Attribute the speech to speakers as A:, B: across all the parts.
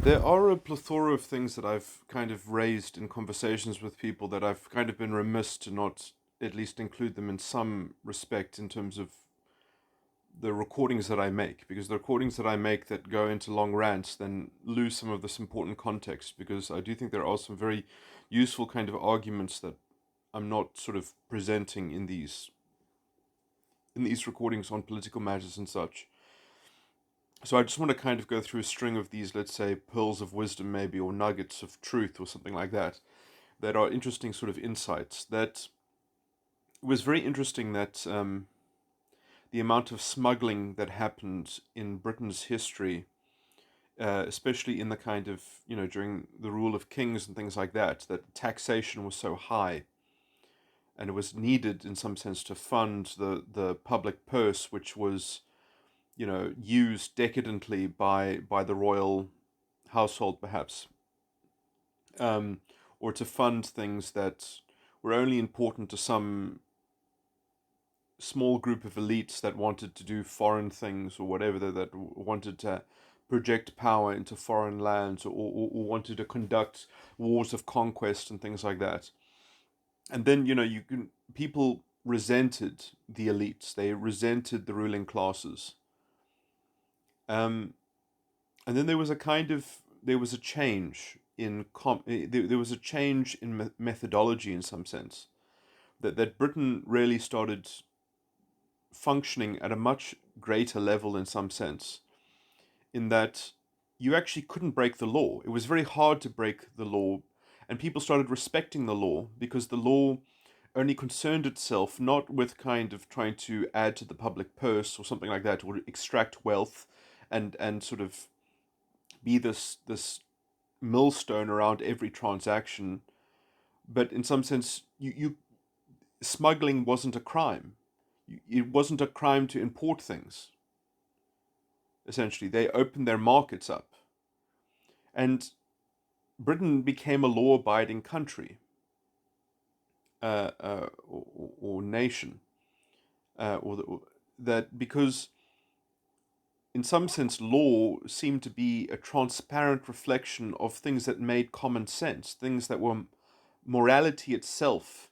A: There are a plethora of things that I've kind of raised in conversations with people that I've kind of been remiss to not at least include them in some respect in terms of the recordings that I make, because the recordings that I make that go into long rants then lose some of this important context, because I do think there are some very useful kind of arguments that I'm not sort of presenting in these recordings on political matters and such. So I just want to kind of go through a string of these, let's say, pearls of wisdom, maybe, or nuggets of truth, or something like that, that are interesting sort of insights. That was very interesting that the amount of smuggling that happened in Britain's history, especially in the kind of, during the rule of kings and things like that, that taxation was so high. And it was needed in some sense to fund the public purse, which was, used decadently by the royal household, perhaps, um, or to fund things that were only important to some small group of elites that wanted to do foreign things or whatever, that wanted to project power into foreign lands, or wanted to conduct wars of conquest and things like that. And then, people resented the elites, they resented the ruling classes. Um, and then there was a change there was a change in methodology in some sense, that Britain really started functioning at a much greater level in some sense, in that you actually couldn't break the law. It was very hard to break the law, and people started respecting the law because the law only concerned itself not with kind of trying to add to the public purse or something like that, or extract wealth and sort of be this millstone around every transaction. But in some sense, you smuggling wasn't a crime. It wasn't a crime to import things. Essentially, they opened their markets up, and Britain became a law-abiding country, or nation, that because in some sense law seemed to be a transparent reflection of things that made common sense, things that were morality itself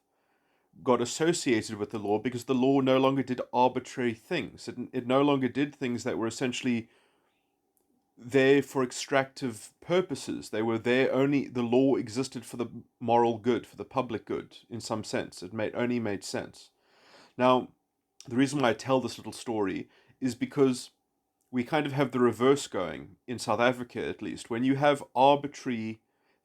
A: got associated with the law, because the law no longer did arbitrary things. It no longer did things that were essentially there for extractive purposes. They were there only, the law existed for the moral good, for the public good, in some sense. Only made sense. Now, the reason why I tell this little story is because we kind of have the reverse going in South Africa, at least. When you have arbitrary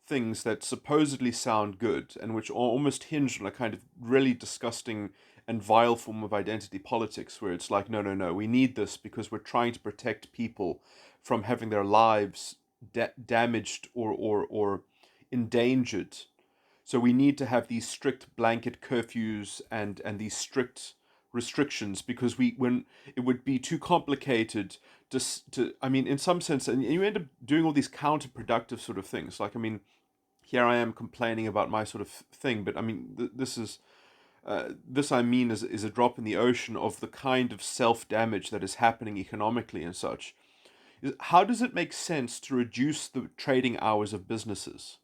A: things that supposedly sound good and which are almost hinge on a kind of really disgusting and vile form of identity politics, where it's like, no, no, no, we need this because we're trying to protect people from having their lives damaged or endangered. So we need to have these strict blanket curfews and these strict restrictions, because when it would be too complicated to I mean, in some sense, and you end up doing all these counterproductive sort of things. Like, I mean, here I am complaining about my sort of thing, but I mean, this I mean is a drop in the ocean of the kind of self damage that is happening economically and such. How does it make sense to reduce the trading hours of businesses?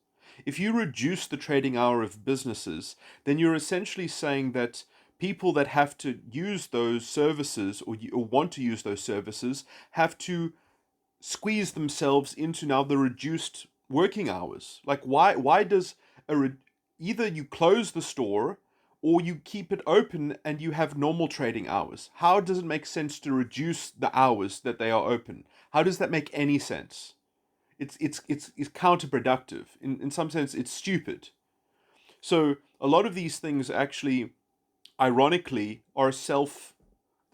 A: If you reduce the trading hour of businesses, then you're essentially saying that people that have to use those services, or want to use those services, have to squeeze themselves into now the reduced working hours. Like, why does either you close the store or you keep it open and you have normal trading hours? How does it make sense to reduce the hours that they are open? How does that make any sense? It's counterproductive. In some sense, it's stupid. So a lot of these things actually, ironically, they're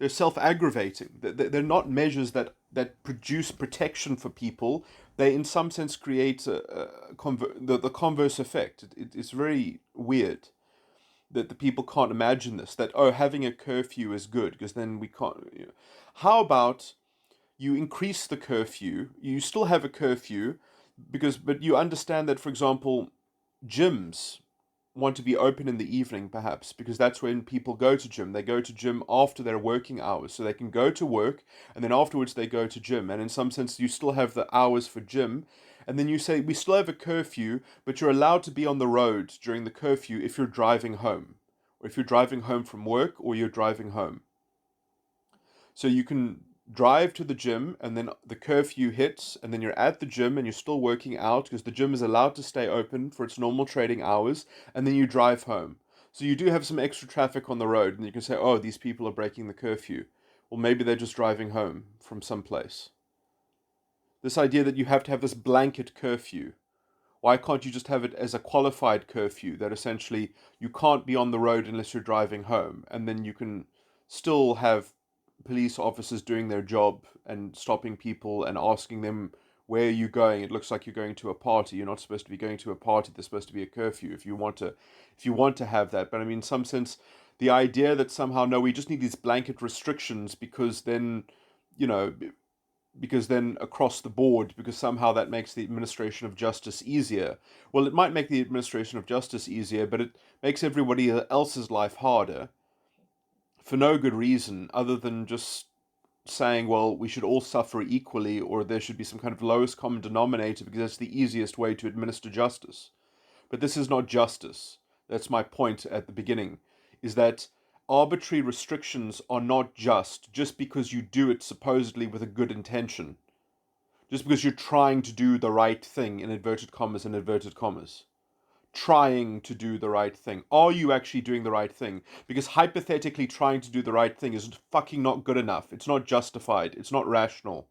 A: self-aggravating. They're not measures that produce protection for people. They, in some sense, create the converse effect. It's very weird that the people can't imagine this. That, oh, having a curfew is good because then we can't. How about you increase the curfew? You still have a curfew, but you understand that, for example, gyms want to be open in the evening, perhaps, because that's when people go to gym. They go to gym after their working hours, so they can go to work and then afterwards they go to gym. And in some sense, you still have the hours for gym, and then you say, we still have a curfew, but you're allowed to be on the road during the curfew if you're driving home, or if you're driving home from work, or you're driving home. So you can drive to the gym, and then the curfew hits, and then you're at the gym and you're still working out because the gym is allowed to stay open for its normal trading hours, and then you drive home. So you do have some extra traffic on the road, and you can say, oh, these people are breaking the curfew. Well, maybe they're just driving home from someplace. This idea that you have to have this blanket curfew. Why can't you just have it as a qualified curfew that essentially you can't be on the road unless you're driving home, and then you can still have police officers doing their job and stopping people and asking them, where are you going? It looks like you're going to a party. You're not supposed to be going to a party. There's supposed to be a curfew if you want to have that. But I mean, in some sense, the idea that somehow, no, we just need these blanket restrictions because then, you know, because then across the board, because somehow that makes the administration of justice easier. Well, it might make the administration of justice easier, but it makes everybody else's life harder for no good reason other than just saying, well, we should all suffer equally, or there should be some kind of lowest common denominator because that's the easiest way to administer justice. But this is not justice. That's my point at the beginning, is that arbitrary restrictions are not just because you do it supposedly with a good intention, just because you're trying to do the right thing, in inverted commas and inverted commas. Trying to do the right thing. Are you actually doing the right thing? Because hypothetically trying to do the right thing is fucking not good enough. It's not justified. It's not rational.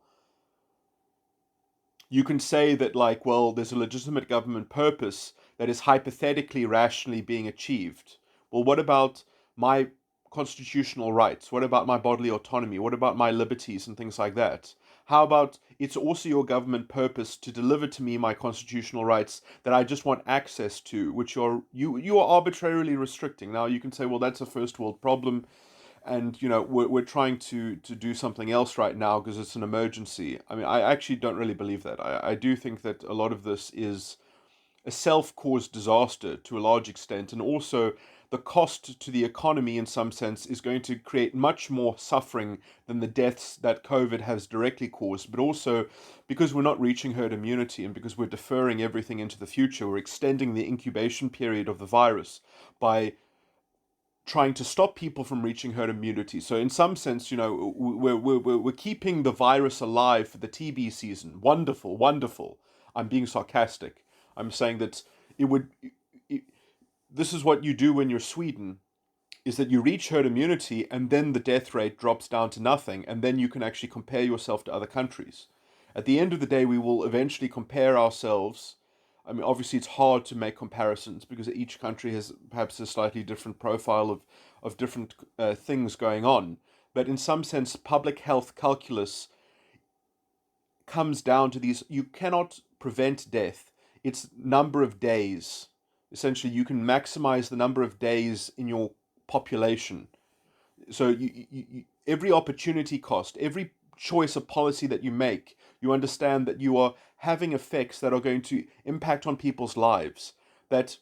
A: You can say that, like, well, there's a legitimate government purpose that is hypothetically rationally being achieved. Well, what about my constitutional rights? What about my bodily autonomy? What about my liberties and things like that? How about it's also your government purpose to deliver to me my constitutional rights that I just want access to, which you are arbitrarily restricting. Now you can say, well, that's a first world problem, and we're trying to do something else right now because it's an emergency. I mean, I actually don't really believe that. I do think that a lot of this is a self-caused disaster to a large extent, and also the cost to the economy in some sense is going to create much more suffering than the deaths that COVID has directly caused. But also, because we're not reaching herd immunity and because we're deferring everything into the future, we're extending the incubation period of the virus by trying to stop people from reaching herd immunity. So in some sense, we're keeping the virus alive for the TB season. Wonderful, wonderful. I'm being sarcastic. I'm saying that it would. This is what you do when you're Sweden, is that you reach herd immunity and then the death rate drops down to nothing, and then you can actually compare yourself to other countries. At the end of the day, we will eventually compare ourselves. I mean, obviously, it's hard to make comparisons because each country has perhaps a slightly different profile of different things going on. But in some sense, public health calculus comes down to these. You cannot prevent death. It's number of days. Essentially, you can maximize the number of days in your population. So every opportunity cost, every choice of policy that you make, you understand that you are having effects that are going to impact on people's lives. That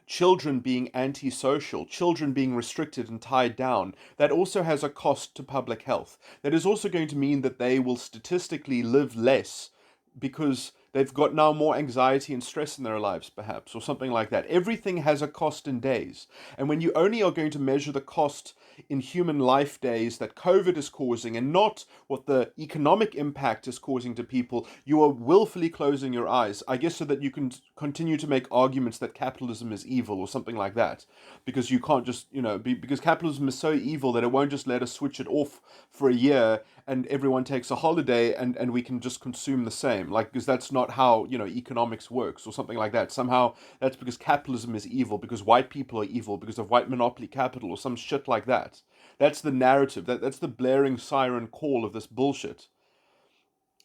A: children being antisocial, children being restricted and tied down, that also has a cost to public health. That is also going to mean that they will statistically live less because they've got now more anxiety and stress in their lives, perhaps, or something like that. Everything has a cost in days. And when you only are going to measure the cost in human life days that COVID is causing and not what the economic impact is causing to people, you are willfully closing your eyes, I guess, so that you can continue to make arguments that capitalism is evil or something like that. Because you can't just, because capitalism is so evil that it won't just let us switch it off for a year and everyone takes a holiday and we can just consume the same. Like, because that's not how, economics works or something like that. Somehow that's because capitalism is evil, because white people are evil, because of white monopoly capital or some shit like that. That's the narrative. That's the blaring siren call of this bullshit.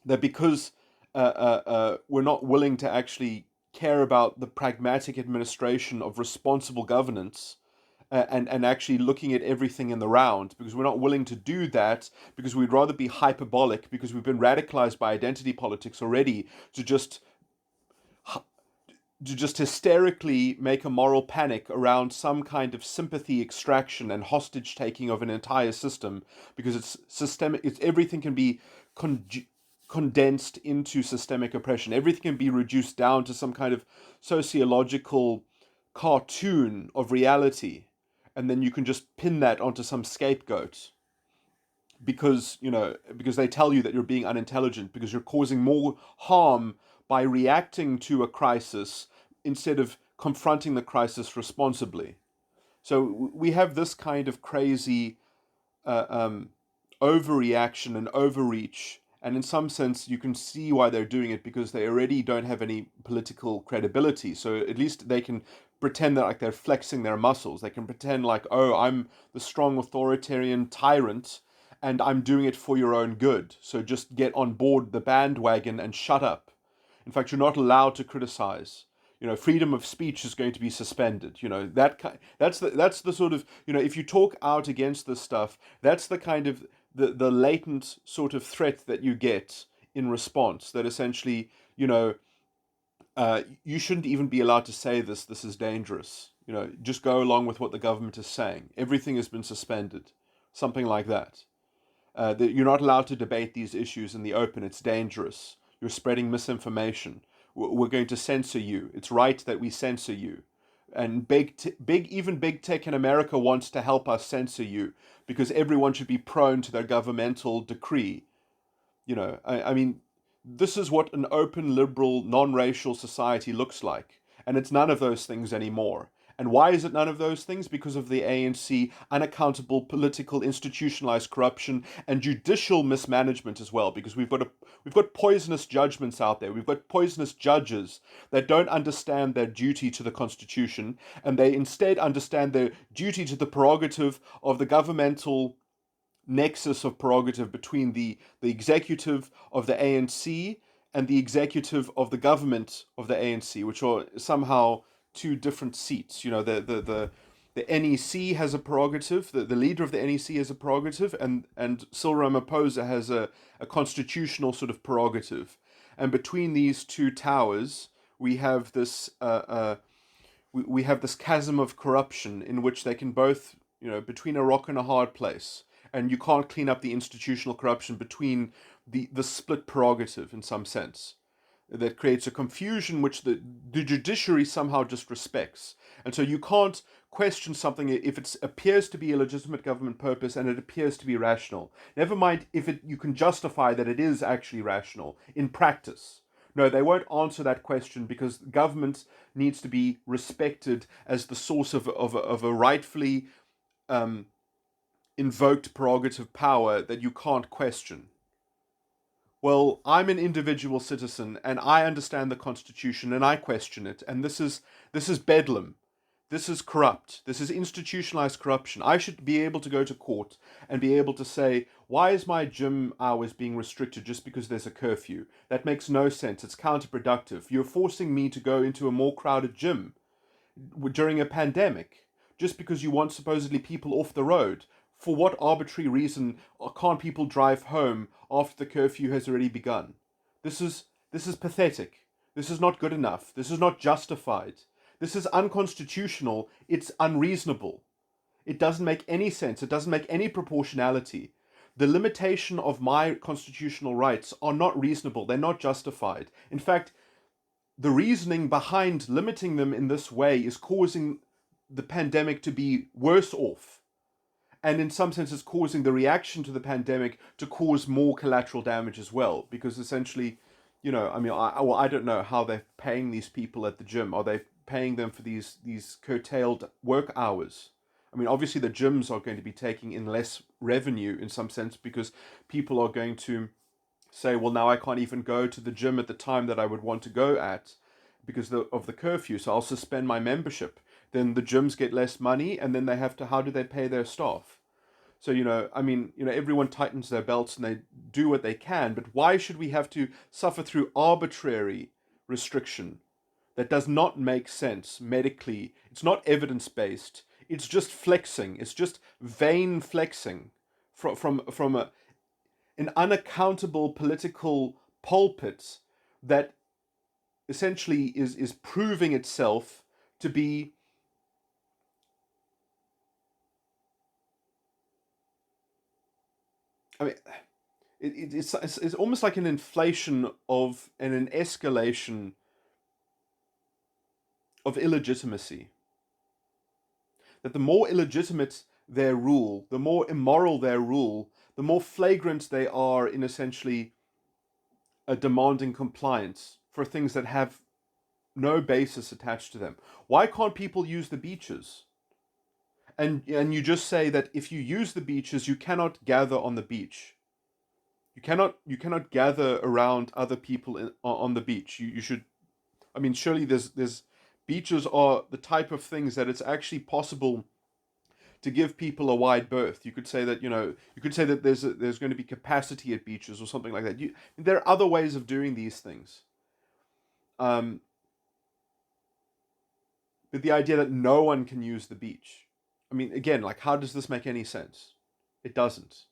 A: That because we're not willing to actually care about the pragmatic administration of responsible governance, and actually looking at everything in the round, because we're not willing to do that, because we'd rather be hyperbolic, because we've been radicalized by identity politics already to just hysterically make a moral panic around some kind of sympathy extraction and hostage taking of an entire system, because it's systemic. It's everything can be condensed into systemic oppression. Everything can be reduced down to some kind of sociological cartoon of reality, and then you can just pin that onto some scapegoat because because they tell you that you're being unintelligent because you're causing more harm by reacting to a crisis instead of confronting the crisis responsibly. So we have this kind of crazy uh, um, overreaction and overreach. And in some sense, you can see why they're doing it because they already don't have any political credibility. So at least they can pretend that like they're flexing their muscles. They can pretend like, oh, I'm the strong authoritarian tyrant and I'm doing it for your own good. So just get on board the bandwagon and shut up. In fact, you're not allowed to criticize. Freedom of speech is going to be suspended. That's the sort of, if you talk out against this stuff, that's the kind of the latent sort of threat that you get in response. That essentially, you shouldn't even be allowed to say this. This is dangerous. Just go along with what the government is saying. Everything has been suspended, something like that. That you're not allowed to debate these issues in the open. It's dangerous. You're spreading misinformation. We're going to censor you. It's right that we censor you. And even big tech in America wants to help us censor you because everyone should be prone to their governmental decree. I mean, this is what an open, liberal, non-racial society looks like. And it's none of those things anymore. And why is it none of those things? Because of the ANC, unaccountable political, institutionalized corruption, and judicial mismanagement as well. Because we've got poisonous judgments out there. We've got poisonous judges that don't understand their duty to the Constitution, and they instead understand their duty to the prerogative of the governmental nexus of prerogative between the executive of the ANC and the executive of the government of the ANC, which are somehow two different seats. The NEC has a prerogative, the leader of the NEC has a prerogative, and Cyril Ramaphosa has a constitutional sort of prerogative. And between these two towers, we have this we have this chasm of corruption in which they can both, between a rock and a hard place. And you can't clean up the institutional corruption between the split prerogative in some sense. That creates a confusion which the judiciary somehow just respects. And so you can't question something if it appears to be a legitimate government purpose and it appears to be rational. Never mind if you can justify that it is actually rational in practice. No, they won't answer that question because government needs to be respected as the source of a rightfully invoked prerogative power that you can't question. Well, I'm an individual citizen and I understand the Constitution and I question it, and this is bedlam. This is corrupt. This is institutionalized corruption. I should be able to go to court and be able to say, why is my gym hours being restricted just because there's a curfew? That makes no sense. It's counterproductive. You're forcing me to go into a more crowded gym during a pandemic just because you want supposedly people off the road. For what arbitrary reason can't people drive home after the curfew has already begun? This is pathetic. This is not good enough. This is not justified. This is unconstitutional. It's unreasonable. It doesn't make any sense. It doesn't make any proportionality. The limitation of my constitutional rights are not reasonable. They're not justified. In fact, the reasoning behind limiting them in this way is causing the pandemic to be worse off. And in some sense, it's causing the reaction to the pandemic to cause more collateral damage as well. Because essentially, I don't know how they're paying these people at the gym. Are they paying them for these curtailed work hours? I mean, obviously the gyms are going to be taking in less revenue in some sense because people are going to say, well, now I can't even go to the gym at the time that I would want to go at because of the curfew, so I'll suspend my membership. Then the gyms get less money, and then how do they pay their staff? So, everyone tightens their belts and they do what they can, but why should we have to suffer through arbitrary restriction that does not make sense medically? It's not evidence-based. It's just flexing. It's just vain flexing from an unaccountable political pulpit that essentially is proving itself to be I mean it's almost like an inflation of and an escalation of illegitimacy. That the more illegitimate their rule, the more immoral their rule, the more flagrant they are in essentially demanding compliance for things that have no basis attached to them. Why can't people use the beaches? And you just say that if you use the beaches, you cannot gather on the beach. You cannot gather around other people on the beach. You should. I mean, surely there's beaches are the type of things that it's actually possible to give people a wide berth. You could say that you could say that there's going to be capacity at beaches or something like that. There are other ways of doing these things. Um, but the idea that no one can use the beach. I mean, again, like, how does this make any sense? It doesn't.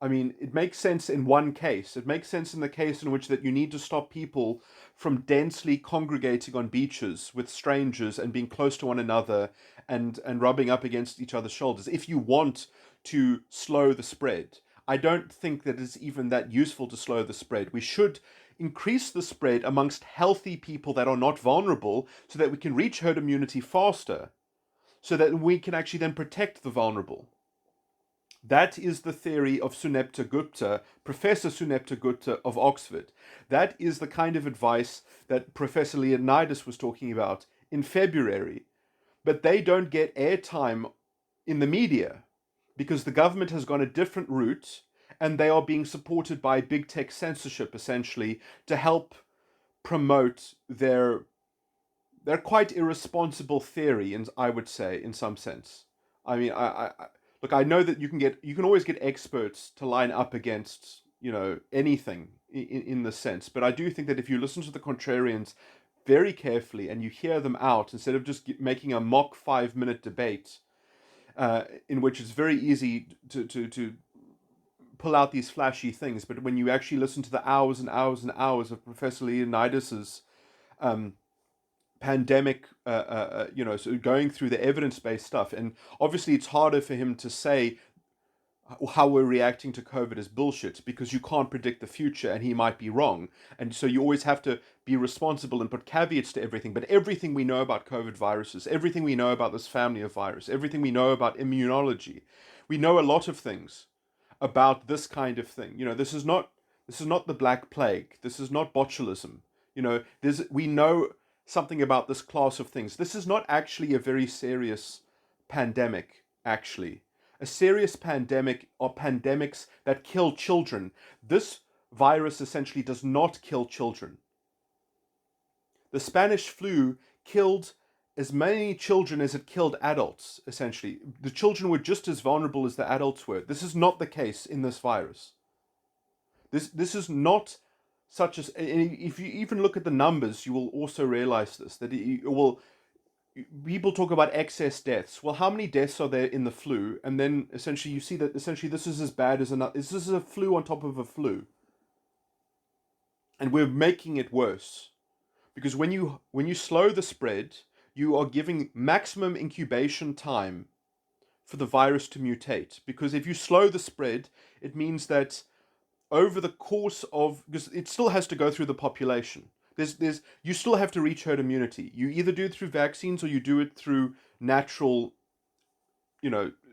A: I mean, it makes sense in one case. It makes sense in the case in which that you need to stop people from densely congregating on beaches with strangers and being close to one another and rubbing up against each other's shoulders. If you want to slow the spread, I don't think that it's even that useful to slow the spread. We should increase the spread amongst healthy people that are not vulnerable so that we can reach herd immunity faster, so that we can actually then protect the vulnerable. That is the theory of Sunepta Gupta, Professor Sunepta Gupta of Oxford. That is the kind of advice that Professor Leonidas was talking about in February. But they don't get airtime in the media because the government has gone a different route and they are being supported by big tech censorship, essentially, to help promote their quite irresponsible theory, and I would say, in some sense. I mean, look. I know that you can always get experts to line up against anything in the sense, but I do think that if you listen to the contrarians very carefully and you hear them out instead of just making a mock 5 minute debate, in which it's very easy to pull out these flashy things, but when you actually listen to the hours and hours and hours of Professor Leonidas's um, pandemic, so going through the evidence-based stuff. And obviously it's harder for him to say how we're reacting to COVID is bullshit because you can't predict the future and he might be wrong. And so you always have to be responsible and put caveats to everything. But everything we know about COVID viruses, everything we know about this family of virus, everything we know about immunology, we know a lot of things about this kind of thing. This is not the Black Plague. This is not botulism. We know something about this class of things. This is not actually a very serious pandemic, actually. A serious pandemic are pandemics that kill children. This virus essentially does not kill children. The Spanish flu killed as many children as it killed adults, essentially. The children were just as vulnerable as the adults were. This is not the case in this virus. This is not such as, if you even look at the numbers, you will also realize this, that people talk about excess deaths. Well, how many deaths are there in the flu? And then essentially you see that essentially this is as bad as another. This is a flu on top of a flu, and we're making it worse because when you slow the spread, you are giving maximum incubation time for the virus to mutate. Because if you slow the spread, it means that over the course of, because it still has to go through the population. You still have to reach herd immunity. You either do it through vaccines or you do it through natural,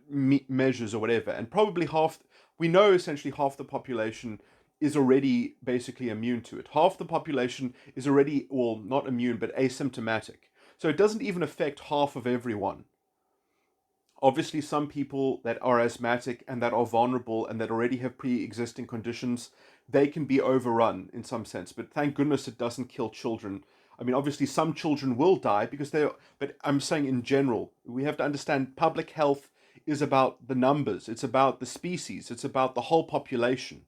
A: measures or whatever. And probably we know essentially half the population is already basically immune to it. Half the population is already, well, not immune, but asymptomatic. So it doesn't even affect half of everyone. Obviously, some people that are asthmatic and that are vulnerable and that already have pre-existing conditions, they can be overrun in some sense. But thank goodness it doesn't kill children. I mean, obviously, some children will die because but I'm saying in general, we have to understand public health is about the numbers. It's about the species. It's about the whole population.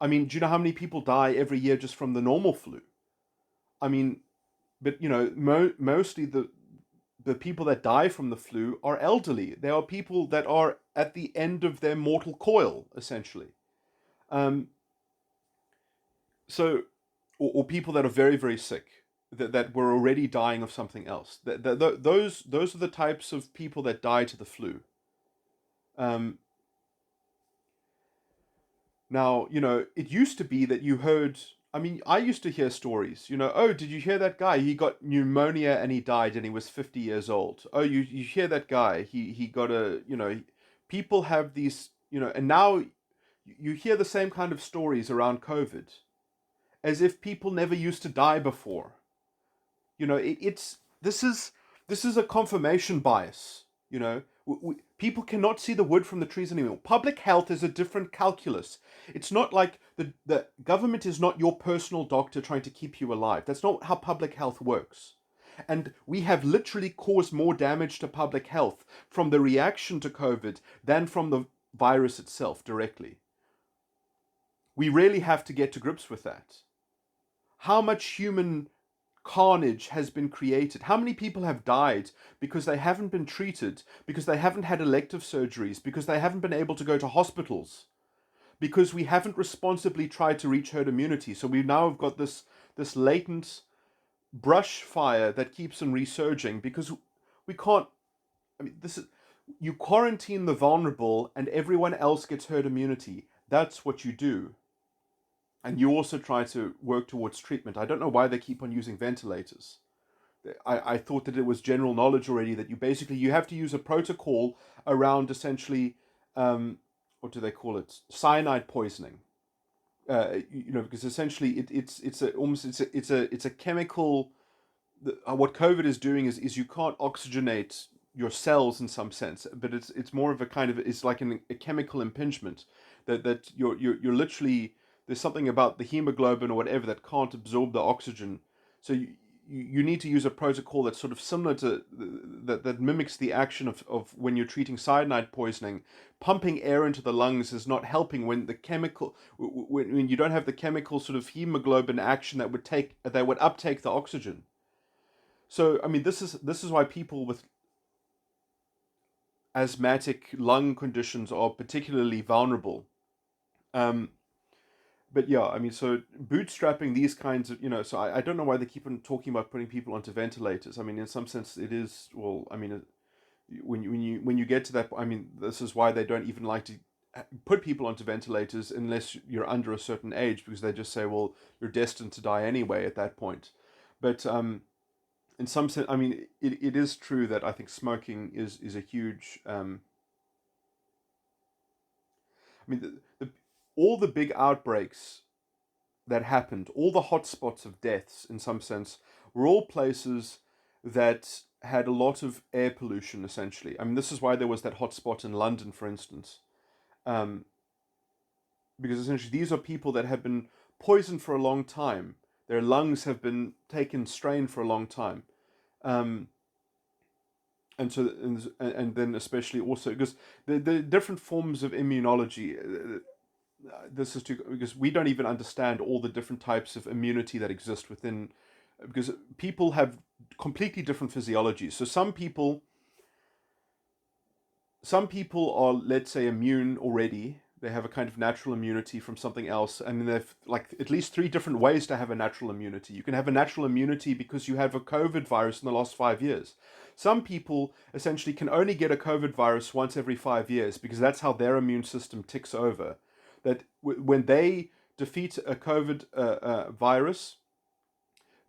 A: I mean, do you know how many people die every year just from the normal flu? I mean, but mostly the people that die from the flu are elderly. They are people that are at the end of their mortal coil, essentially. Um, so, or people that are very, very sick, that were already dying of something else. Those are the types of people that die to the flu. Um, Now, it used to be that you heard, I mean, I used to hear stories, oh, did you hear that guy? He got pneumonia and he died and he was 50 years old. Oh, you hear that guy? He got people have these, and now you hear the same kind of stories around COVID as if people never used to die before. It's this is a confirmation bias. People cannot see the wood from the trees anymore. Public health is a different calculus. It's not like the government is not your personal doctor trying to keep you alive. That's not how public health works. And we have literally caused more damage to public health from the reaction to COVID than from the virus itself directly. We really have to get to grips with that. How much human carnage has been created? How many people have died because they haven't been treated, because they haven't had elective surgeries, because they haven't been able to go to hospitals, because we haven't responsibly tried to reach herd immunity? So we now have got this latent brush fire that keeps on resurging because we can't. I mean, this is you quarantine the vulnerable and everyone else gets herd immunity. That's what you do. And you also try to work towards treatment. I don't know why they keep on using ventilators. I thought that it was general knowledge already that you have to use a protocol around essentially, what do they call it, cyanide poisoning. Because essentially it's a chemical. What COVID is doing is you can't oxygenate your cells in some sense, but it's more of a kind of, it's like a chemical impingement that you're literally, there's something about the hemoglobin or whatever that can't absorb the oxygen. So you need to use a protocol that's sort of similar to that mimics the action of when you're treating cyanide poisoning. Pumping air into the lungs is not helping when the chemical when you don't have the chemical sort of hemoglobin action that would uptake the oxygen. So I mean, this is why people with asthmatic lung conditions are particularly vulnerable. Um, but yeah, I mean, so bootstrapping these kinds of, so I don't know why they keep on talking about putting people onto ventilators. I mean, in some sense, it is, well, I mean, when you get to that, I mean, this is why they don't even like to put people onto ventilators unless you're under a certain age, because they just say, well, you're destined to die anyway at that point. But in some sense, I mean, it is true that I think smoking is a huge. I mean, all the big outbreaks that happened, all the hotspots of deaths, in some sense, were all places that had a lot of air pollution. Essentially, I mean, this is why there was that hotspot in London, for instance, um, because essentially these are people that have been poisoned for a long time. Their lungs have been taken strain for a long time. Um, and so and then especially also because the different forms of immunology, this is too, because we don't even understand all the different types of immunity that exist within, because people have completely different physiologies. So some people are, let's say, immune already. They have a kind of natural immunity from something else. I mean, they've like at least three different ways to have a natural immunity. You can have a natural immunity because you have a COVID virus in the last 5 years. Some people essentially can only get a COVID virus once every 5 years because that's how their immune system ticks over. That when they defeat a COVID virus,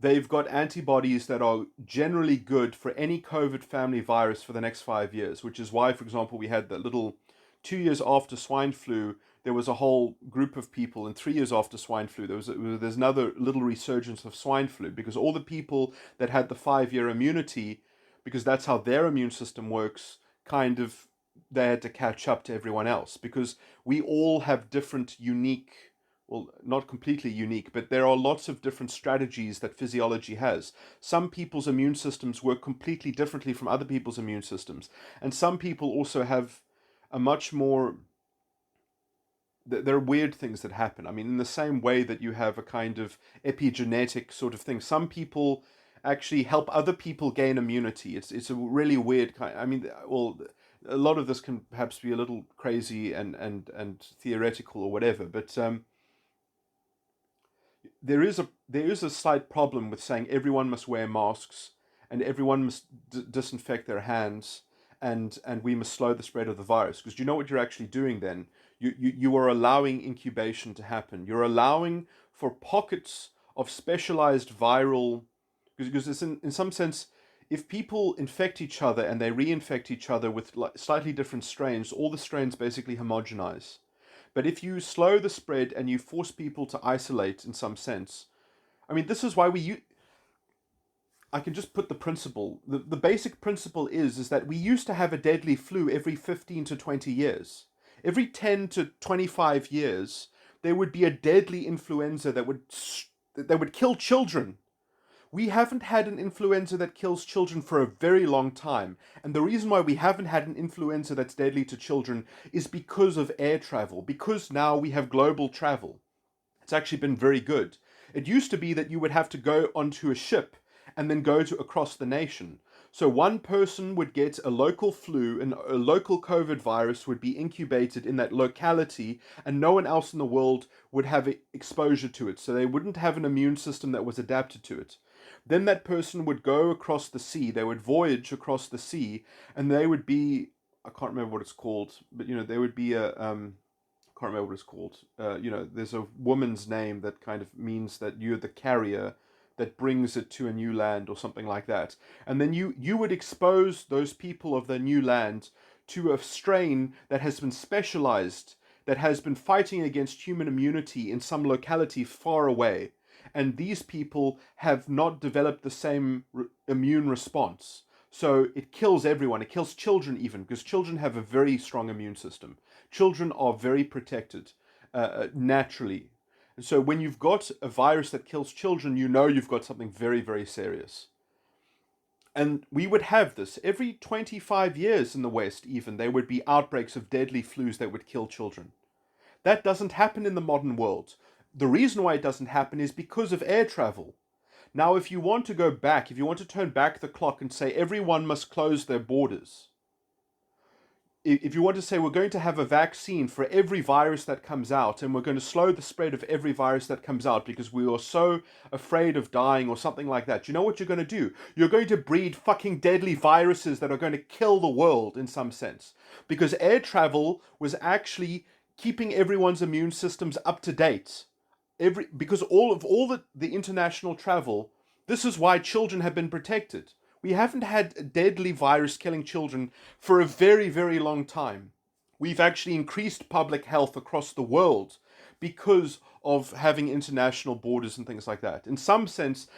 A: they've got antibodies that are generally good for any COVID family virus for the next 5 years, which is why, for example, we had that little 2 years after swine flu, there was a whole group of people, and 3 years after swine flu, there's another little resurgence of swine flu because all the people that had the 5 year immunity, because that's how their immune system works, kind of they had to catch up to everyone else because we all have different unique, well, not completely unique, but there are lots of different strategies that physiology has. Some people's immune systems work completely differently from other people's immune systems. And some people also have a much more. There are weird things that happen. I mean, in the same way that you have a kind of epigenetic sort of thing, some people actually help other people gain immunity. It's a really weird kind. I mean, well, a lot of this can perhaps be a little crazy and theoretical or whatever, but there is a slight problem with saying everyone must wear masks and everyone must disinfect their hands and we must slow the spread of the virus, because do you know what you're actually doing then? You are allowing incubation to happen. You're allowing for pockets of specialized viral, because it's in some sense, if people infect each other and they reinfect each other with slightly different strains, all the strains basically homogenize. But if you slow the spread and you force people to isolate in some sense, I mean, this is why I can just put the principle. The basic principle is that we used to have a deadly flu every 15 to 20 years. Every 10 to 25 years, there would be a deadly influenza that would kill children. We haven't had an influenza that kills children for a very long time. And the reason why we haven't had an influenza that's deadly to children is because of air travel, because now we have global travel. It's actually been very good. It used to be that you would have to go onto a ship and then go to across the nation. So one person would get a local flu and a local COVID virus would be incubated in that locality, and no one else in the world would have exposure to it. So they wouldn't have an immune system that was adapted to it. Then that person would go across the sea, they would voyage across the sea, and they would be, I can't remember what it's called, but there would be can't remember what it's called. There's a woman's name that kind of means that you're the carrier that brings it to a new land or something like that. And then you would expose those people of the new land to a strain that has been specialized, that has been fighting against human immunity in some locality far away. And these people have not developed the same immune response. So it kills everyone. It kills children even, because children have a very strong immune system. Children are very protected naturally. And so when you've got a virus that kills children, you know you've got something very, very serious. And we would have this every 25 years in the West, even. There would be outbreaks of deadly flus that would kill children. That doesn't happen in the modern world. The reason why it doesn't happen is because of air travel. Now, if you want to go back, if you want to turn back the clock and say everyone must close their borders, if you want to say we're going to have a vaccine for every virus that comes out and we're going to slow the spread of every virus that comes out because we are so afraid of dying or something like that, you know what you're going to do? You're going to breed fucking deadly viruses that are going to kill the world in some sense. Because air travel was actually keeping everyone's immune systems up to date. Because all the international travel, this is why children have been protected. We haven't had a deadly virus killing children for a very, very long time. We've actually increased public health across the world because of having international borders and things like that. In some sense,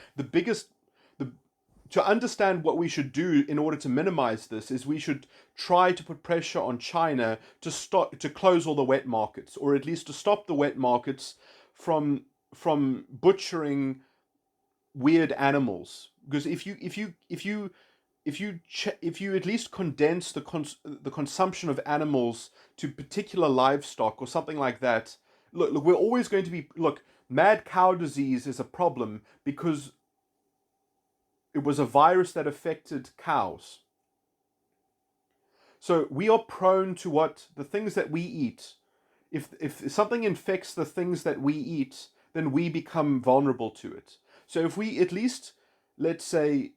A: to understand what we should do in order to minimize this is we should try to put pressure on China to close all the wet markets, or at least to stop the wet markets from butchering weird animals. Because if you at least condense the consumption of animals to particular livestock or something like that, look, we're always going to be, look, mad cow disease is a problem because it was a virus that affected cows. So we are prone to the things that we eat. If something infects the things that we eat, then we become vulnerable to it. So if we at least, let's say,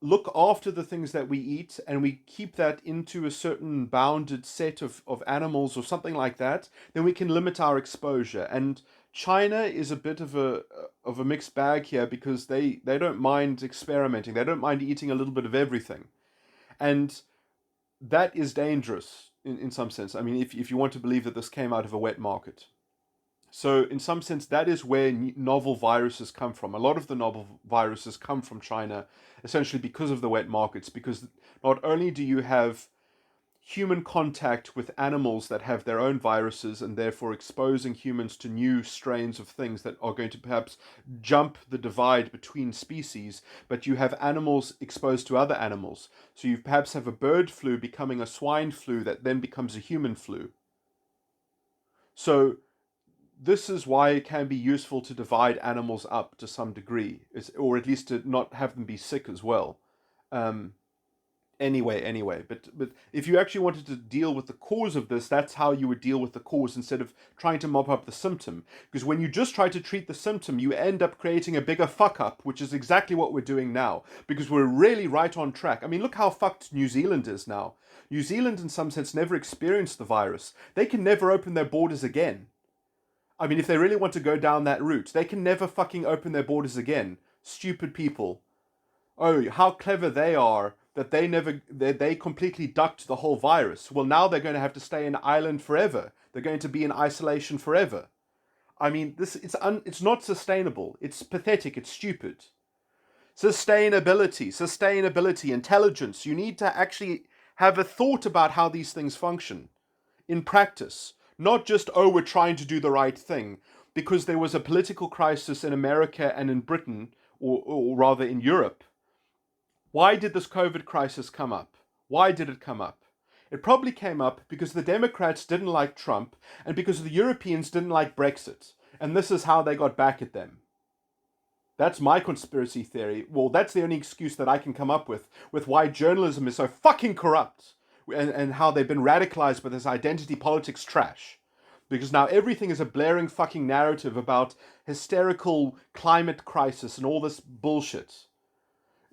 A: look after the things that we eat and we keep that into a certain bounded set of animals or something like that, then we can limit our exposure. And China is a bit of a mixed bag here because they don't mind experimenting. They don't mind eating a little bit of everything. And that is dangerous in some sense. I mean, if you want to believe that this came out of a wet market. So in some sense, that is where novel viruses come from. A lot of the novel viruses come from China, essentially because of the wet markets, because not only do you have human contact with animals that have their own viruses and therefore exposing humans to new strains of things that are going to perhaps jump the divide between species, but you have animals exposed to other animals. So you perhaps have a bird flu becoming a swine flu that then becomes a human flu. So this is why it can be useful to divide animals up to some degree, or at least to not have them be sick as well. Anyway, but if you actually wanted to deal with the cause of this, that's how you would deal with the cause instead of trying to mop up the symptom. Because when you just try to treat the symptom, you end up creating a bigger fuck up, which is exactly what we're doing now. Because we're really right on track. I mean, look how fucked New Zealand is now. New Zealand, in some sense, never experienced the virus. They can never open their borders again. I mean, if they really want to go down that route, they can never fucking open their borders again. Stupid people. Oh, how clever they are that they completely ducked the whole virus. Well, now they're going to have to stay in Ireland forever. They're going to be in isolation forever. I mean, it's not sustainable. It's pathetic. It's stupid. Sustainability, intelligence. You need to actually have a thought about how these things function in practice. Not just, oh, we're trying to do the right thing. Because there was a political crisis in America and in Britain, or rather in Europe. Why did this COVID crisis come up? Why did it come up? It probably came up because the Democrats didn't like Trump and because the Europeans didn't like Brexit. And this is how they got back at them. That's my conspiracy theory. Well, that's the only excuse that I can come up with why journalism is so fucking corrupt and how they've been radicalized by this identity politics trash. Because now everything is a blaring fucking narrative about hysterical climate crisis and all this bullshit.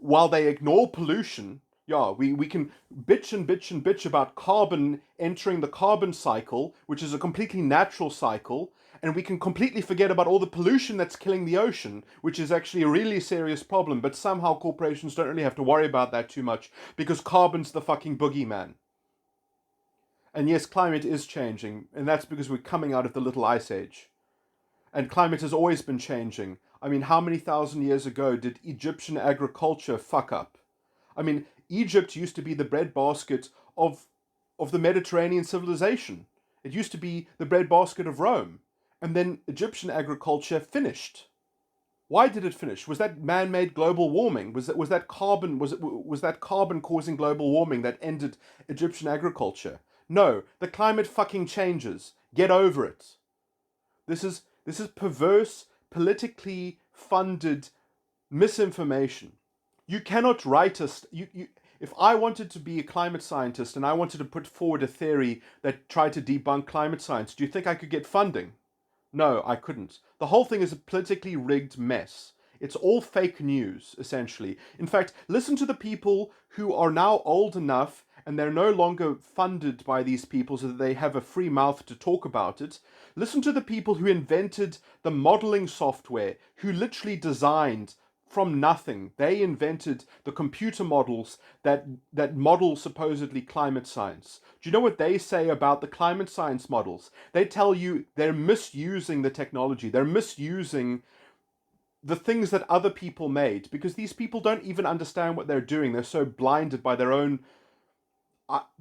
A: While they ignore pollution, we can bitch about carbon entering the carbon cycle, which is a completely natural cycle, and we can completely forget about all the pollution that's killing the ocean, which is actually a really serious problem, but somehow corporations don't really have to worry about that too much, because carbon's the fucking boogeyman. And yes, climate is changing, and that's because we're coming out of the little ice age. And climate has always been changing. I mean, how many thousand years ago did Egyptian agriculture fuck up? I mean, Egypt used to be the breadbasket of the Mediterranean civilization. It used to be the breadbasket of Rome. And then Egyptian agriculture finished. Why did it finish? Was that man-made global warming? Was that carbon causing global warming that ended Egyptian agriculture? No, the climate fucking changes. Get over it. This is perverse, politically funded misinformation. You cannot write us. If I wanted to be a climate scientist and I wanted to put forward a theory that tried to debunk climate science, do you think I could get funding? No, I couldn't. The whole thing is a politically rigged mess. It's all fake news, essentially. In fact, listen to the people who are now old enough and they're no longer funded by these people so that they have a free mouth to talk about it. Listen to the people who invented the modeling software, who literally designed from nothing. They invented the computer models that model supposedly climate science. Do you know what they say about the climate science models? They tell you they're misusing the technology. They're misusing the things that other people made because these people don't even understand what they're doing. They're so blinded by their own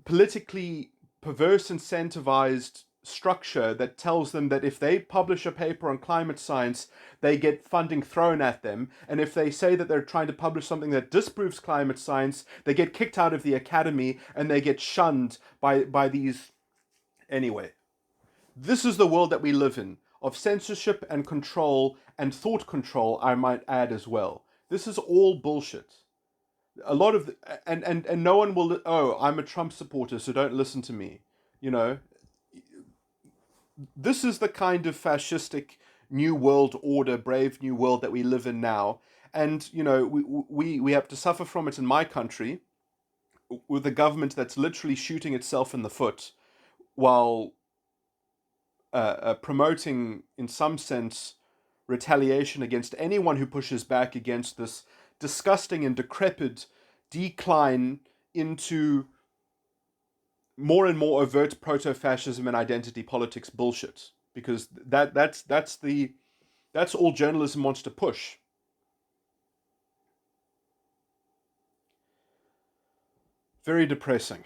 A: politically perverse incentivized structure that tells them that if they publish a paper on climate science, they get funding thrown at them. And if they say that they're trying to publish something that disproves climate science, they get kicked out of the academy and they get shunned by these. Anyway, this is the world that we live in, of censorship and control and thought control, I might add as well. This is all bullshit. A lot of and no one will. Oh, I'm a Trump supporter, so don't listen to me. You know, this is the kind of fascistic new world order, brave new world that we live in now, and you know we have to suffer from it in my country, with a government that's literally shooting itself in the foot, while promoting, in some sense, retaliation against anyone who pushes back against this disgusting and decrepit decline into more and more overt proto-fascism and identity politics bullshit. Because that's all journalism wants to push. Very depressing.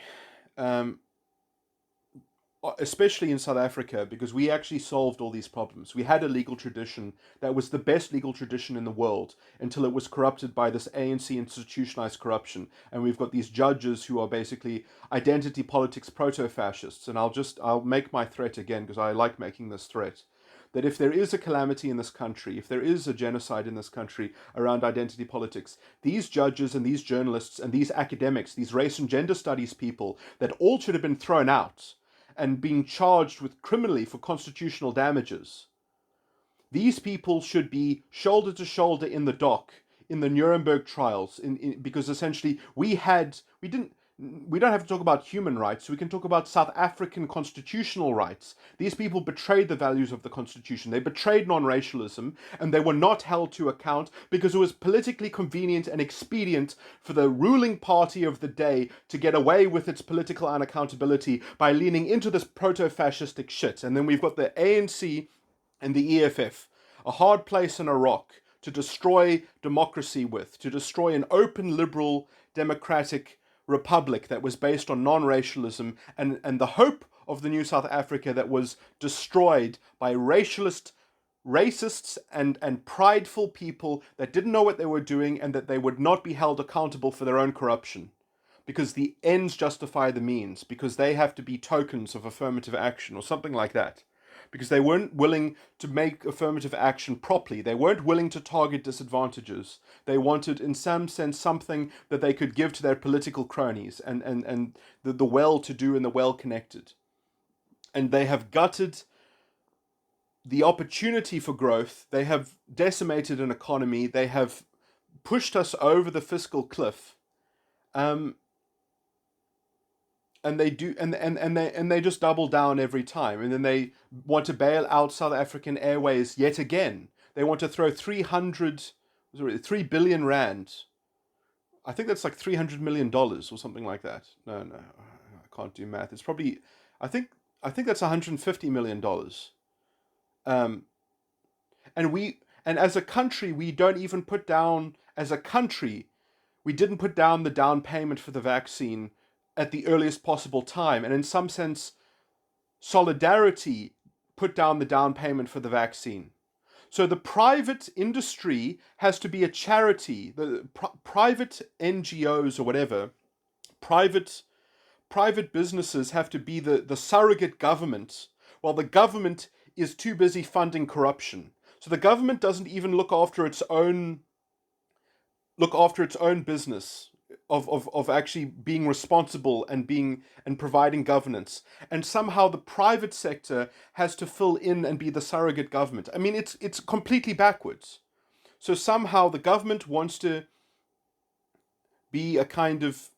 A: Especially in South Africa, because we actually solved all these problems. We had a legal tradition that was the best legal tradition in the world until it was corrupted by this ANC institutionalized corruption. And we've got these judges who are basically identity politics proto-fascists. And I'll make my threat again because I like making this threat. that if there is a calamity in this country, if there is a genocide in this country around identity politics, these judges and these journalists and these academics, these race and gender studies people, that all should have been thrown out and being charged with criminally for constitutional damages. These people should be shoulder to shoulder in the dock in the Nuremberg trials, because essentially we don't have to talk about human rights. We can talk about South African constitutional rights. These people betrayed the values of the Constitution. They betrayed non-racialism, and they were not held to account because it was politically convenient and expedient for the ruling party of the day to get away with its political unaccountability by leaning into this proto-fascistic shit. And then we've got the ANC and the EFF, a hard place and a rock to destroy democracy with, to destroy an open, liberal, democratic republic that was based on non-racialism, and the hope of the new South Africa that was destroyed by racists and prideful people that didn't know what they were doing and that they would not be held accountable for their own corruption. Because the ends justify the means, because they have to be tokens of affirmative action or something like that. Because they weren't willing to make affirmative action properly. They weren't willing to target disadvantages. They wanted, in some sense, something that they could give to their political cronies and the well-to-do and the well-connected. And they have gutted the opportunity for growth. They have decimated an economy. They have pushed us over the fiscal cliff. And they do, and they just double down every time, and then they want to bail out South African Airways yet again. They want to throw 3 billion rand. I think that's like $300 million or something like that. No, I can't do math. It's probably, I think that's $150 million. And as a country, we don't even put down, as a country, we didn't put down the down payment for the vaccine at the earliest possible time. And in some sense, solidarity put down the down payment for the vaccine. So the private industry has to be a charity. The private NGOs or whatever, private businesses have to be the surrogate government, while the government is too busy funding corruption. So the government doesn't even look after its own business of actually being responsible and providing governance. And somehow the private sector has to fill in and be the surrogate government. I mean, it's completely backwards. So somehow the government wants to be this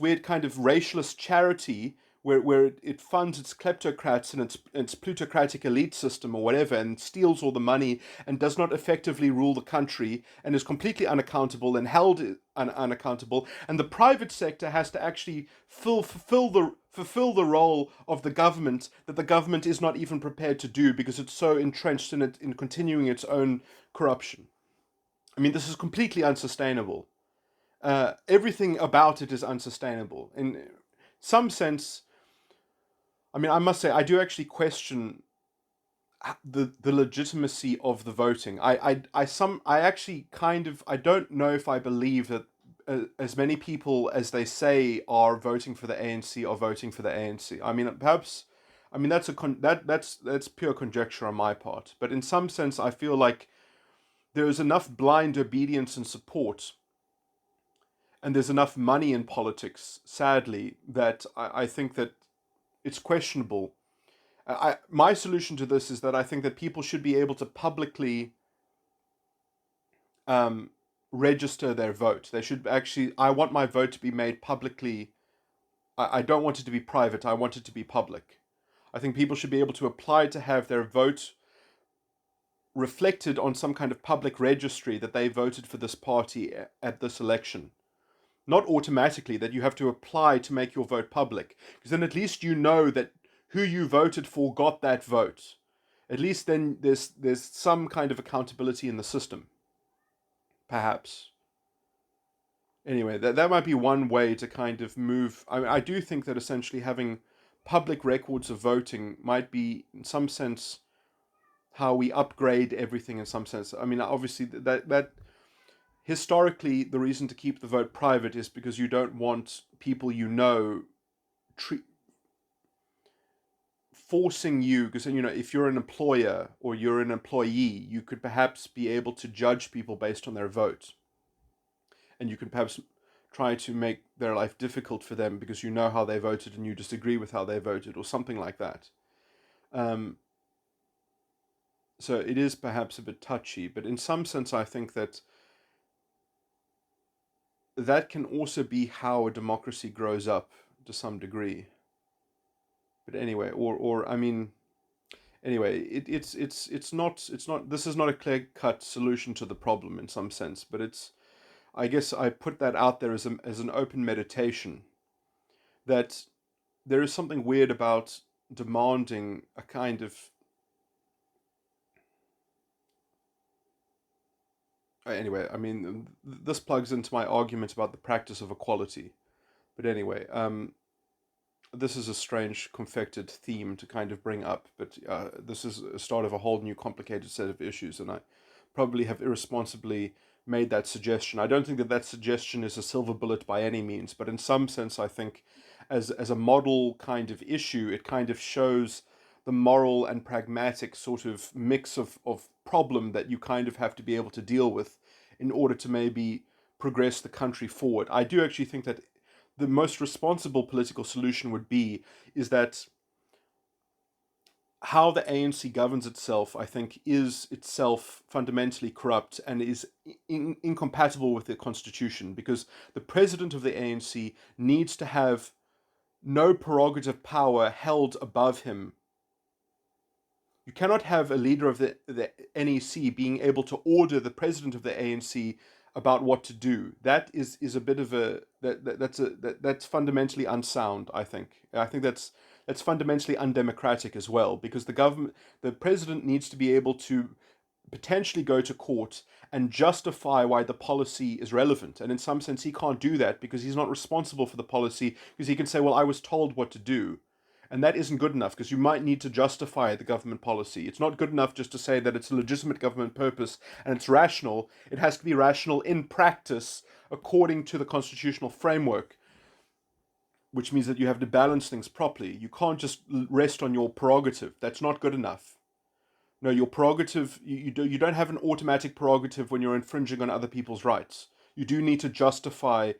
A: weird kind of racialist charity where it funds its kleptocrats and its plutocratic elite system or whatever, and steals all the money and does not effectively rule the country and is completely unaccountable and held unaccountable. And the private sector has to actually fulfill the role of the government that the government is not even prepared to do because it's so entrenched in continuing its own corruption. I mean, this is completely unsustainable. Everything about it is unsustainable. In some sense, I mean, I must say, I do actually question the legitimacy of the voting. I actually I don't know if I believe that as many people as they say are voting for the ANC are voting for the ANC. I mean, perhaps, I mean that's pure conjecture on my part. But in some sense, I feel like there is enough blind obedience and support, and there's enough money in politics, sadly, that I think that it's questionable. My solution to this is that I think that people should be able to publicly register their vote. They should actually, I want my vote to be made publicly. I don't want it to be private. I want it to be public. I think people should be able to apply to have their vote reflected on some kind of public registry that they voted for this party at this election. Not automatically that you have to apply to make your vote public, because then at least you know that who you voted for got that vote. At least then there's some kind of accountability in the system, perhaps. Anyway, that might be one way to kind of move. I do think that essentially having public records of voting might be, in some sense, how we upgrade everything in some sense. I mean, obviously that historically, the reason to keep the vote private is because you don't want people forcing you, because if you're an employer or you're an employee, you could perhaps be able to judge people based on their vote, and you could perhaps try to make their life difficult for them because you know how they voted and you disagree with how they voted, or something like that. Um, so it is perhaps a bit touchy, but in some sense, I think that that can also be how a democracy grows up to some degree. But anyway, or I mean, anyway, it's not this is not a clear cut solution to the problem in some sense, but it's, I guess I put that out there as an open meditation, that there is something weird about demanding a kind of, anyway, I mean, this plugs into my argument about the practice of equality. But anyway, this is a strange, confected theme to kind of bring up, but this is a start of a whole new complicated set of issues, and I probably have irresponsibly made that suggestion. I don't think that that suggestion is a silver bullet by any means, but in some sense, I think as a model kind of issue, it kind of shows the moral and pragmatic sort of mix of problem that you kind of have to be able to deal with in order to maybe progress the country forward. I do actually think that the most responsible political solution would be is that how the ANC governs itself, I think, is itself fundamentally corrupt and is incompatible with the constitution, because the president of the ANC needs to have no prerogative power held above him. You cannot have a leader of the NEC being able to order the president of the ANC about what to do. That is a bit of a that's fundamentally unsound. I think that's fundamentally undemocratic as well, because the president needs to be able to potentially go to court and justify why the policy is relevant. And in some sense, he can't do that because he's not responsible for the policy, because he can say, well, I was told what to do. And that isn't good enough, because you might need to justify the government policy. It's not good enough just to say that it's a legitimate government purpose and it's rational. It has to be rational in practice according to the constitutional framework, which means that you have to balance things properly. You can't just rest on your prerogative. That's not good enough. No, your prerogative, you don't have an automatic prerogative when you're infringing on other people's rights. You do need to justify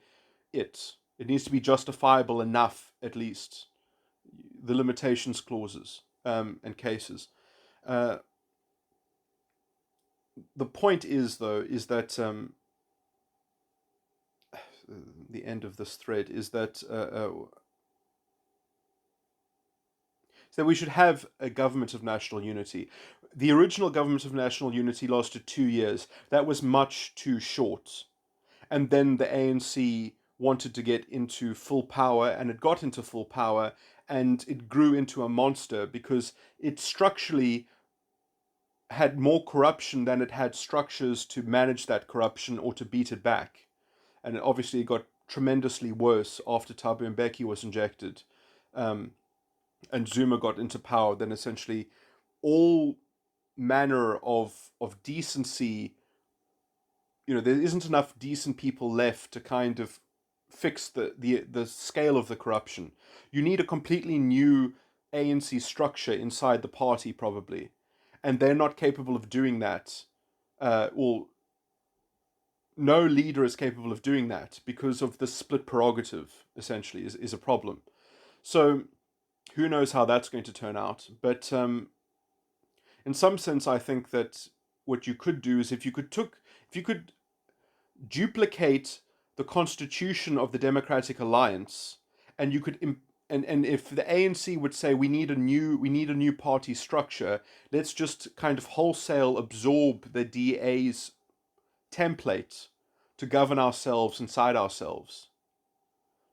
A: it. It needs to be justifiable enough, at least. The limitations clauses and cases. Uh, the point is, though, is that the end of this thread is that so we should have a government of national unity. The original government of national unity lasted 2 years. That was much too short. And then the ANC wanted to get into full power, and it got into full power, and it grew into a monster because it structurally had more corruption than it had structures to manage that corruption or to beat it back. And obviously it got tremendously worse after Thabo Mbeki was injected, and Zuma got into power. Then essentially all manner of decency, there isn't enough decent people left to kind of fix the scale of the corruption. You need a completely new ANC structure inside the party, probably, and they're not capable of doing that. Or no leader is capable of doing that because of the split prerogative. Essentially, is a problem. So who knows how that's going to turn out? But in some sense, I think that what you could do is if you could duplicate the constitution of the Democratic Alliance, and you could and if the ANC would say we need a new party structure, let's just kind of wholesale absorb the DA's template to govern ourselves inside ourselves,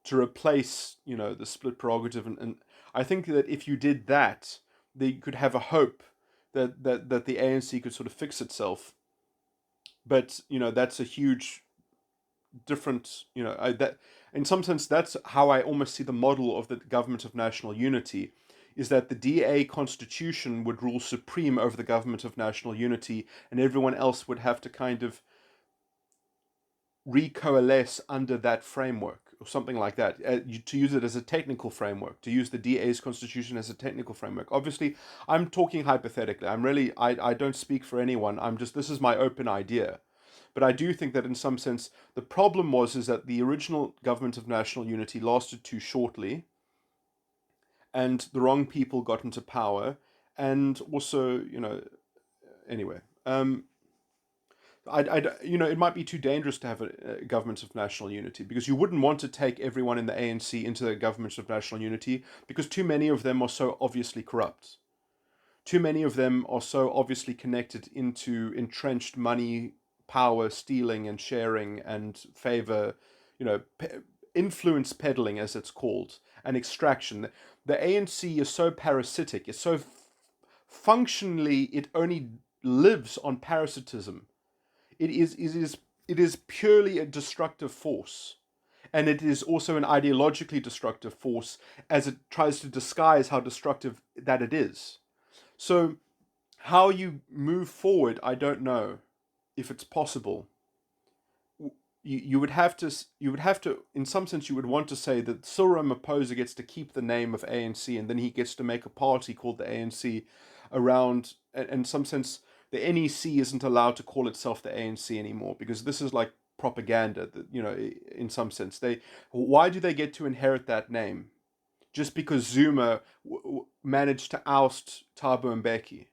A: to replace the split prerogative, and I think that if you did that, they could have a hope that the ANC could sort of fix itself. But that's a huge different, that in some sense that's how I almost see the model of the government of national unity, is that the DA constitution would rule supreme over the government of national unity, and everyone else would have to kind of recoalesce under that framework, or something like that, to use it as a technical framework, to use the DA's constitution as a technical framework. Obviously, I'm talking hypothetically. I don't speak for anyone. This is my open idea. But I do think that in some sense, the problem is that the original government of national unity lasted too shortly, and the wrong people got into power, and also, anyway. It might be too dangerous to have a government of national unity, because you wouldn't want to take everyone in the ANC into the government of national unity, because too many of them are so obviously corrupt. Too many of them are so obviously connected into entrenched money, power, stealing and sharing and favor, influence peddling, as it's called, and extraction. The ANC is so parasitic, it's so functionally, it only lives on parasitism. It is purely a destructive force, and it is also an ideologically destructive force, as it tries to disguise how destructive that it is. So how you move forward, I don't know if it's possible. You would have to, in some sense, you would want to say that Cyril Ramaphosa gets to keep the name of ANC, and then he gets to make a party called the ANC around, in some sense, the NEC isn't allowed to call itself the ANC anymore, because this is like propaganda, in some sense. Why do they get to inherit that name? Just because Zuma managed to oust Thabo Mbeki?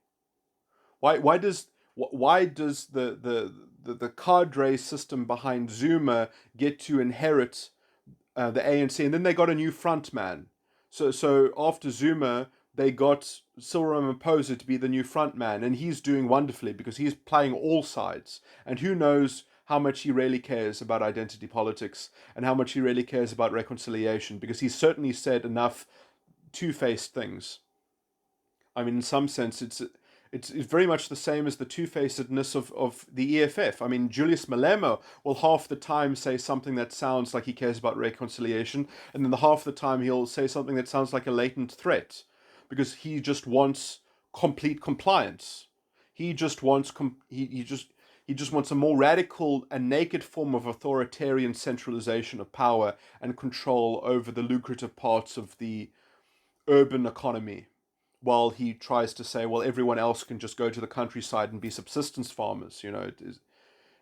A: Why does the cadre system behind Zuma get to inherit the ANC, and then they got a new front man? So after Zuma, they got Cyril Ramaphosa to be the new front man, and he's doing wonderfully because he's playing all sides. And who knows how much he really cares about identity politics and how much he really cares about reconciliation, because he's certainly said enough two-faced things. I mean, in some sense, it's very much the same as the two-facedness of the EFF. I mean, Julius Malema will half the time say something that sounds like he cares about reconciliation, and then the half the time he'll say something that sounds like a latent threat, because he just wants complete compliance. He just wants he just wants a more radical and naked form of authoritarian centralization of power and control over the lucrative parts of the urban economy, while he tries to say, well, everyone else can just go to the countryside and be subsistence farmers.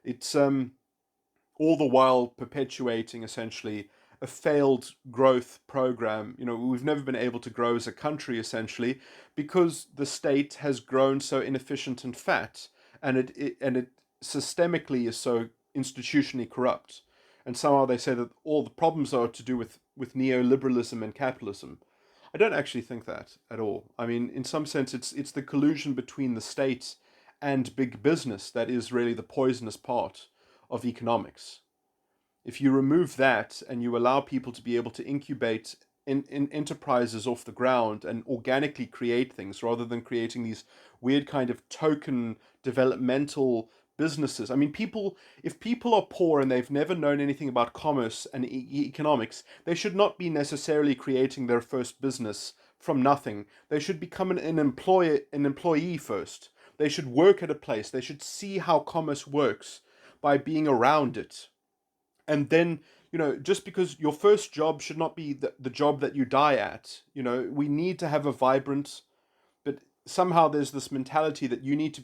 A: It's all the while perpetuating essentially a failed growth program. We've never been able to grow as a country, essentially, because the state has grown so inefficient and fat, and it systemically is so institutionally corrupt. And somehow they say that all the problems are to do with neoliberalism and capitalism. I don't actually think that at all. I mean, in some sense, it's the collusion between the state and big business that is really the poisonous part of economics. If you remove that and you allow people to be able to incubate in enterprises off the ground and organically create things, rather than creating these weird kind of token developmental businesses. I mean, if people are poor and they've never known anything about commerce and economics, they should not be necessarily creating their first business from nothing. They should become an employee first. They should work at a place. They should see how commerce works by being around it. And then, just because your first job should not be the job that you die at. We need to have a vibrant, but somehow there's this mentality that you need to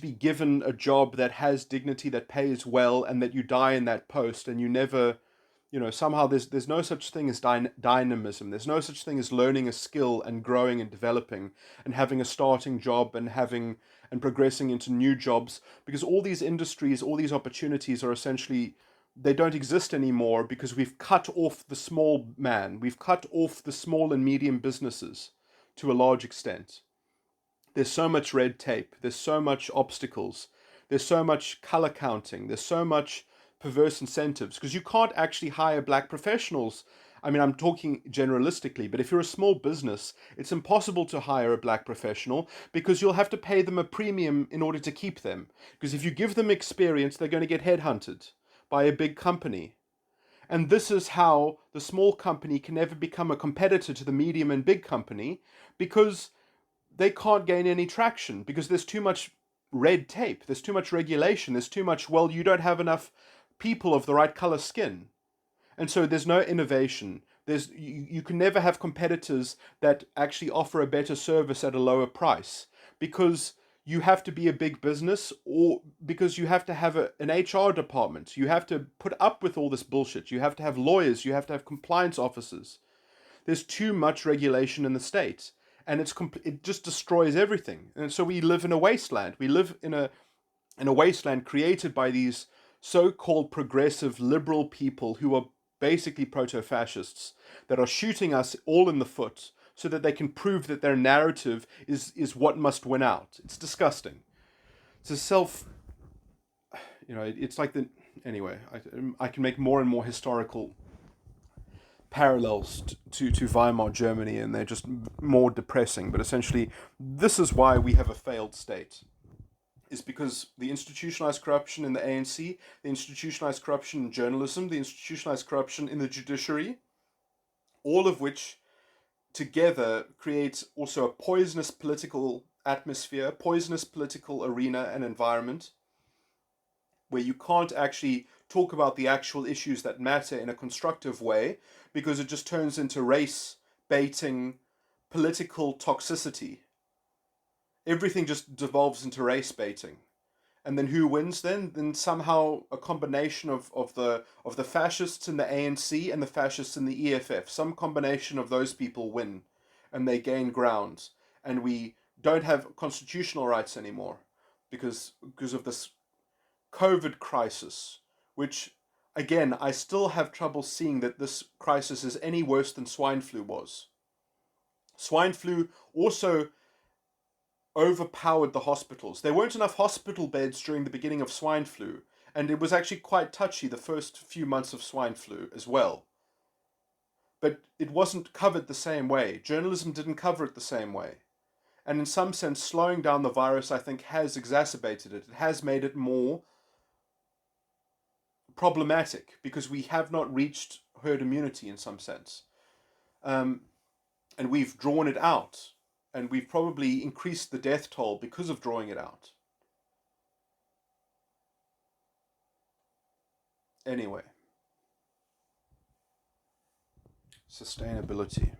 A: be given a job that has dignity, that pays well, and that you die in that post, and you never, somehow there's no such thing as dynamism. There's no such thing as learning a skill and growing and developing and having a starting job and progressing into new jobs, because all these industries, all these opportunities are essentially, they don't exist anymore, because we've cut off the small man. We've cut off the small and medium businesses to a large extent. There's so much red tape. There's so much obstacles. There's so much color counting. There's so much perverse incentives, because you can't actually hire black professionals. I mean, I'm talking generalistically, but if you're a small business, it's impossible to hire a black professional, because you'll have to pay them a premium in order to keep them. Because if you give them experience, they're going to get headhunted by a big company. And this is how the small company can never become a competitor to the medium and big company, because they can't gain any traction, because there's too much red tape, there's too much regulation, there's too much, well, you don't have enough people of the right color skin. And so there's no innovation. You can never have competitors that actually offer a better service at a lower price, because you have to be a big business, or because you have to have an HR department. You have to put up with all this bullshit. You have to have lawyers. You have to have compliance officers. There's too much regulation in the state, and it just destroys everything. And so we live in a wasteland. We live in a wasteland created by these so-called progressive liberal people who are basically proto-fascists, that are shooting us all in the foot so that they can prove that their narrative is what must win out. It's disgusting. It's a it's like anyway, I can make more and more historical parallels to Weimar Germany, and they're just more depressing. But essentially, this is why we have a failed state. Is because the institutionalized corruption in the ANC, the institutionalized corruption in journalism, the institutionalized corruption in the judiciary, all of which together creates also a poisonous political atmosphere, poisonous political arena and environment, where you can't actually talk about the actual issues that matter in a constructive way, because it just turns into race baiting, political toxicity. Everything just devolves into race baiting. And then who wins then? Then somehow a combination of the fascists in the ANC and the fascists in the EFF. Some combination of those people win, and they gain ground. And we don't have constitutional rights anymore because of this COVID crisis, which, again, I still have trouble seeing that this crisis is any worse than swine flu was. Swine flu also overpowered the hospitals. There weren't enough hospital beds during the beginning of swine flu, and it was actually quite touchy the first few months of swine flu as well. But it wasn't covered the same way. Journalism didn't cover it the same way. And in some sense, slowing down the virus, I think, has exacerbated it. It has made it more problematic because we have not reached herd immunity in some sense. And we've drawn it out. And we've probably increased the death toll because of drawing it out. Anyway. Sustainability.